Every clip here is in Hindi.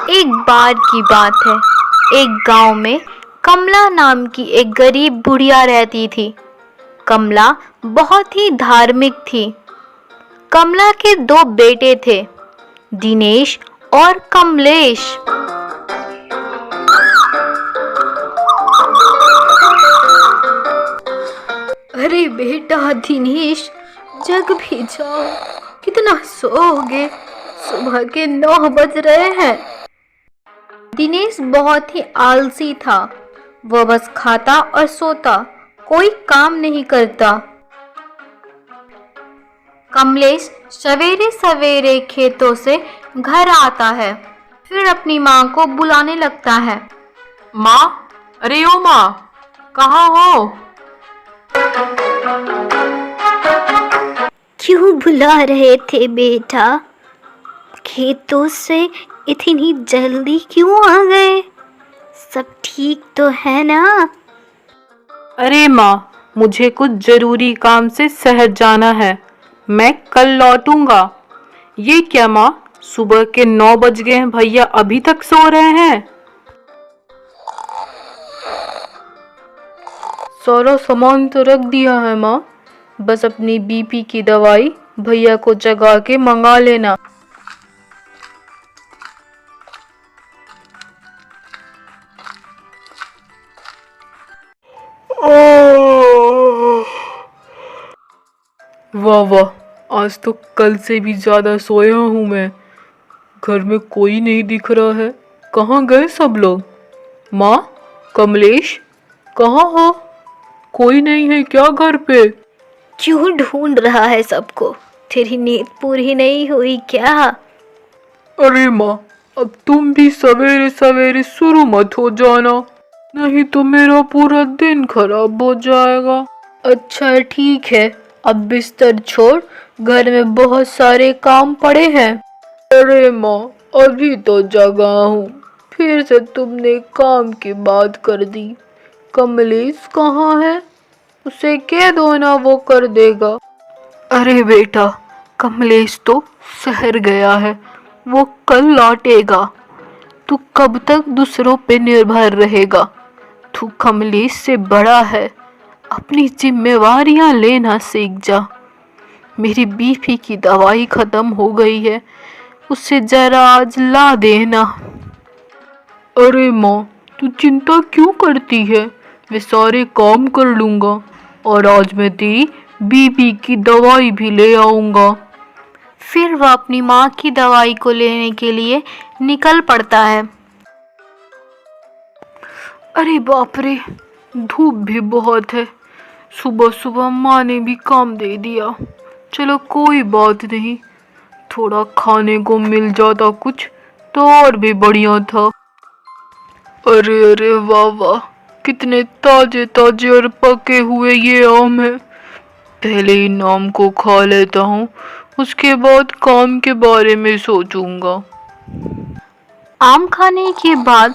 एक बार की बात है, एक गांव में कमला नाम की एक गरीब बुढ़िया रहती थी। कमला बहुत ही धार्मिक थी। कमला के दो बेटे थे, दिनेश और कमलेश। अरे बेटा दिनेश, जग भी जाओ, कितना सोओगे? सुबह के 9 बज रहे हैं। दिनेश बहुत ही आलसी था। वह बस खाता और सोता, कोई काम नहीं करता। कमलेश सवेरे सवेरे खेतों से घर आता है, फिर अपनी माँ को बुलाने लगता है। माँ, अरे ओ माँ, कहाँ हो? क्यों बुला रहे थे बेटा? खेतों से इतनी जल्दी क्यों आ गए? सब ठीक तो है ना? अरे माँ, मुझे कुछ जरूरी काम से शहर जाना है, मैं कल लौटूंगा। ये क्या माँ, सुबह के 9 बज गए हैं, भैया अभी तक सो रहे हैं? सारा सामान तो रख दिया है माँ, बस अपनी बीपी की दवाई भैया को जगा के मंगा लेना। वाह वाह, आज तो कल से भी ज्यादा सोया हूँ मैं। घर में कोई नहीं दिख रहा है, कहाँ गए सब लोग? माँ, कमलेश, कहाँ हो? कोई नहीं है क्या घर पे? क्यों ढूंढ रहा है सबको? तेरी नींद पूरी नहीं हुई क्या? अरे माँ, अब तुम भी सवेरे सवेरे शुरू मत हो जाना, नहीं तो मेरा पूरा दिन खराब हो जाएगा। अच्छा ठीक है, अब बिस्तर छोड़, घर में बहुत सारे काम पड़े हैं। अरे माँ, अभी तो जगा हूँ, फिर से तुमने काम की बात कर दी। कमलेश कहाँ है? उसे कह दो ना, वो कर देगा। अरे बेटा, कमलेश तो शहर गया है, वो कल लौटेगा। तू कब तक दूसरों पे निर्भर रहेगा? तू कमलेश से बड़ा है, अपनी जिम्मेवारियां लेना सीख जा। मेरी बीपी की दवाई खत्म हो गई है, उसे जरा आज ला देना। अरे माँ, तू चिंता क्यों करती है? मैं सारे काम कर लूंगा, और आज मैं तेरी बीपी की दवाई भी ले आऊंगा। फिर वह अपनी माँ की दवाई को लेने के लिए निकल पड़ता है। अरे बाप रे, धूप भी बहुत है। सुबह सुबह माँ ने भी काम दे दिया। चलो कोई बात नहीं, थोड़ा खाने को मिल जाता कुछ तो और भी बढ़िया था। अरे अरे वाह वाह, कितने ताजे ताजे और पके हुए ये आम है। पहले इन आम को खा लेता हूँ, उसके बाद काम के बारे में सोचूंगा। आम खाने के बाद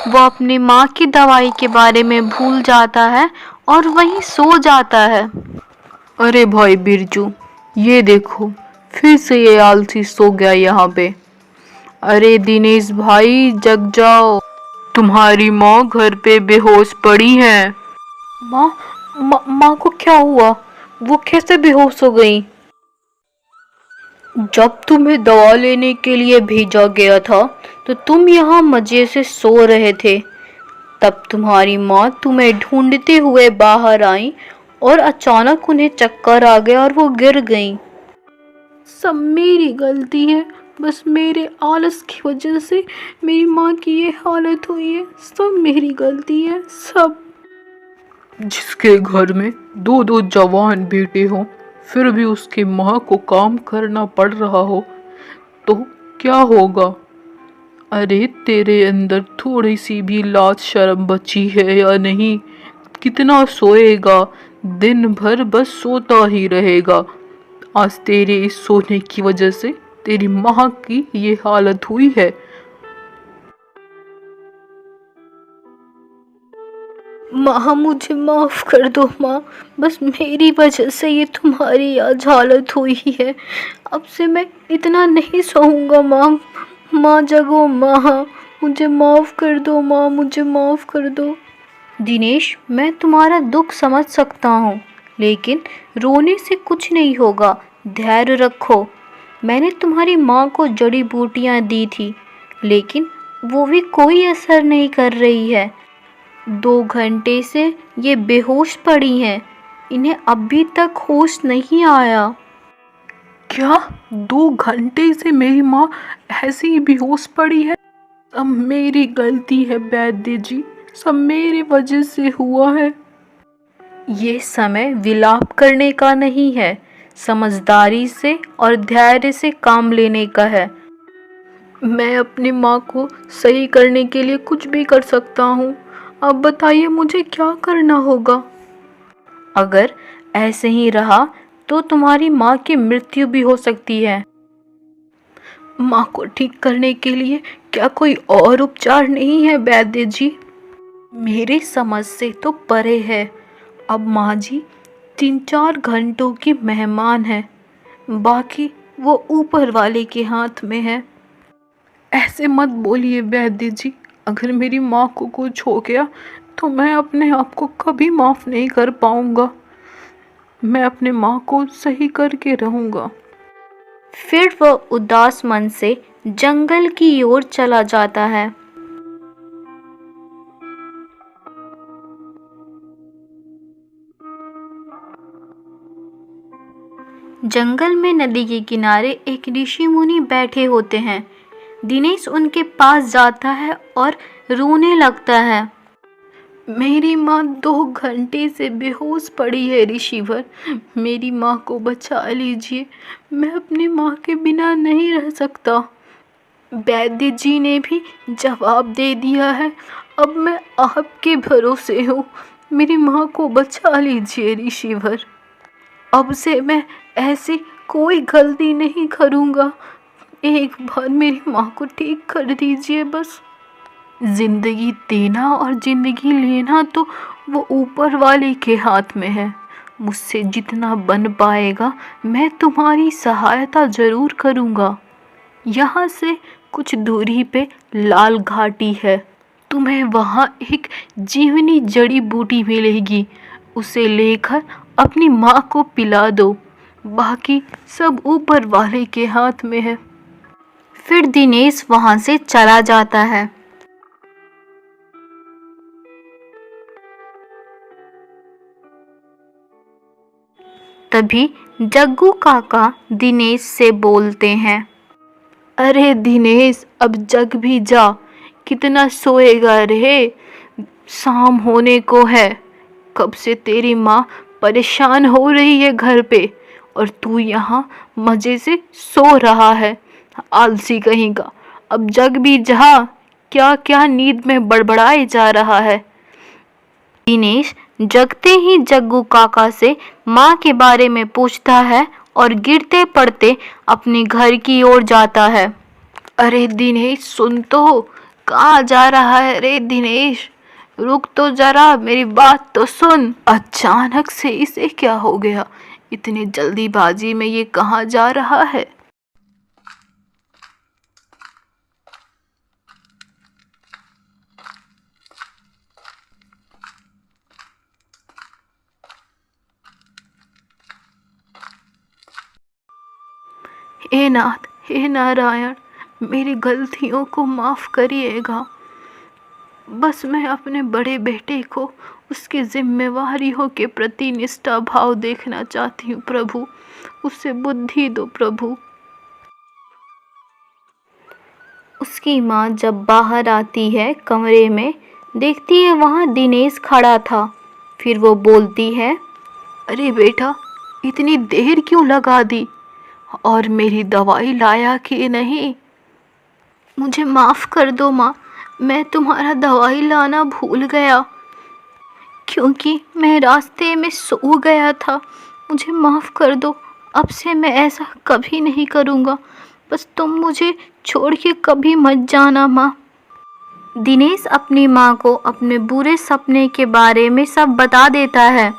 वह अपनी माँ की दवाई के बारे में भूल जाता है और वहीं सो जाता है। अरे भाई बिरजू, ये देखो, फिर से ये आलसी सो गया यहाँ पे। अरे दिनेश भाई, जग जाओ, तुम्हारी माँ घर पे बेहोश पड़ी है। माँ को क्या हुआ? वो कैसे बेहोश हो गई? जब तुम्हें दवा लेने के लिए भेजा गया था तो तुम यहाँ मजे से सो रहे थे। तब तुम्हारी माँ तुम्हें ढूंढते हुए बाहर आई और अचानक उन्हें चक्कर आ गया और वो गिर गईं। सब मेरी गलती है, बस मेरे आलस की वजह से मेरी माँ की ये हालत हुई है। सब मेरी गलती है, सब। जिसके घर में दो दो जवान बेटे हों, फिर भी उसकी माँ को काम करना पड़ रहा हो, तो क्या होगा? अरे तेरे अंदर थोड़ी सी भी लाज शर्म बची है या नहीं? कितना सोएगा, दिन भर बस सोता ही रहेगा। आज तेरे इस सोने की वजह से तेरी माँ की ये हालत हुई है। माँ मुझे माफ कर दो माँ, बस मेरी वजह से ये तुम्हारी आज हालत हुई है। अब से मैं इतना नहीं सोऊंगा माँ। माँ जगो माँ। मुझे माफ़ कर दो माँ, मुझे माफ़ कर दो। दिनेश, मैं तुम्हारा दुख समझ सकता हूँ, लेकिन रोने से कुछ नहीं होगा। धैर्य रखो। मैंने तुम्हारी माँ को जड़ी बूटियाँ दी थी, लेकिन वो भी कोई असर नहीं कर रही है। 2 घंटे से ये बेहोश पड़ी हैं। इन्हें अभी तक होश नहीं आया। क्या 2 घंटे से मेरी माँ ऐसे ही बेहोश पड़ी है? सब मेरी गलती है वैद्य जी, सब मेरी वजह से हुआ है। ये समय विलाप करने का नहीं है, समझदारी से और धैर्य से काम लेने का है। मैं अपनी माँ को सही करने के लिए कुछ भी कर सकता हूँ। अब बताइए मुझे क्या करना होगा? अगर ऐसे ही रहा तो तुम्हारी माँ की मृत्यु भी हो सकती है। माँ को ठीक करने के लिए क्या कोई और उपचार नहीं है वैद्य जी? मेरे समझ से तो परे है। अब माँ जी 3-4 घंटों की मेहमान है, बाकी वो ऊपर वाले के हाथ में है। ऐसे मत बोलिए वैद्य जी, अगर मेरी माँ को कुछ हो गया तो मैं अपने आप को कभी माफ़ नहीं कर पाऊँगा। मैं अपने माँ को सही करके रहूँगा। फिर वह उदास मन से जंगल की ओर चला जाता है। जंगल में नदी के किनारे एक ऋषि मुनि बैठे होते हैं। दिनेश उनके पास जाता है और रोने लगता है। मेरी माँ 2 घंटे से बेहोश पड़ी है ऋषिवर, मेरी माँ को बचा लीजिए, मैं अपनी माँ के बिना नहीं रह सकता। वैद्य जी ने भी जवाब दे दिया है, अब मैं आपके भरोसे हूँ, मेरी माँ को बचा लीजिए ऋषिवर। अब से मैं ऐसी कोई गलती नहीं करूँगा, एक बार मेरी माँ को ठीक कर दीजिए बस। जिंदगी देना और जिंदगी लेना तो वो ऊपर वाले के हाथ में है। मुझसे जितना बन पाएगा मैं तुम्हारी सहायता ज़रूर करूँगा। यहाँ से कुछ दूरी पे लाल घाटी है, तुम्हें वहाँ एक जीवनी जड़ी बूटी मिलेगी, उसे लेकर अपनी माँ को पिला दो, बाकी सब ऊपर वाले के हाथ में है। फिर दिनेश वहाँ से चला जाता है। तभी जग्गू काका दिनेश से बोलते हैं। अरे दिनेश, अब जग भी जा, कितना सोएगा रे, शाम होने को है। कब से तेरी माँ परेशान हो रही है घर पे और तू यहाँ मज़े से सो रहा है, आलसी कहीं का। अब जग भी जा, क्या क्या नींद में बड़बड़ाए जा रहा है। दिनेश जगते ही जग्गू काका से माँ के बारे में पूछता है और गिरते पड़ते अपने घर की ओर जाता है। अरे दिनेश सुन तो, कहाँ जा रहा है रे दिनेश, रुक तो जरा, मेरी बात तो सुन। अचानक से इसे क्या हो गया, इतनी जल्दीबाजी में ये कहाँ जा रहा है? हे नाथ, हे नारायण, मेरी गलतियों को माफ़ करिएगा। बस मैं अपने बड़े बेटे को उसकी जिम्मेवारियों के प्रति निष्ठा भाव देखना चाहती हूँ प्रभु, उसे बुद्धि दो प्रभु। उसकी माँ जब बाहर आती है कमरे में, देखती है वहाँ दिनेश खड़ा था। फिर वो बोलती है, अरे बेटा, इतनी देर क्यों लगा दी, और मेरी दवाई लाया कि नहीं? मुझे माफ़ कर दो माँ, मैं तुम्हारा दवाई लाना भूल गया, क्योंकि मैं रास्ते में सो गया था। मुझे माफ़ कर दो, अब से मैं ऐसा कभी नहीं करूँगा। बस तुम मुझे छोड़ के कभी मत जाना माँ। दिनेश अपनी माँ को अपने बुरे सपने के बारे में सब बता देता है।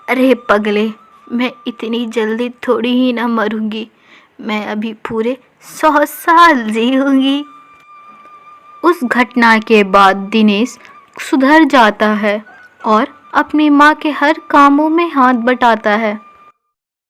अरे पगले, मैं इतनी जल्दी थोड़ी ही ना मरूंगी, मैं अभी पूरे 100 साल जीऊंगी। उस घटना के बाद दिनेश सुधर जाता है और अपनी माँ के हर कामों में हाथ बटाता है।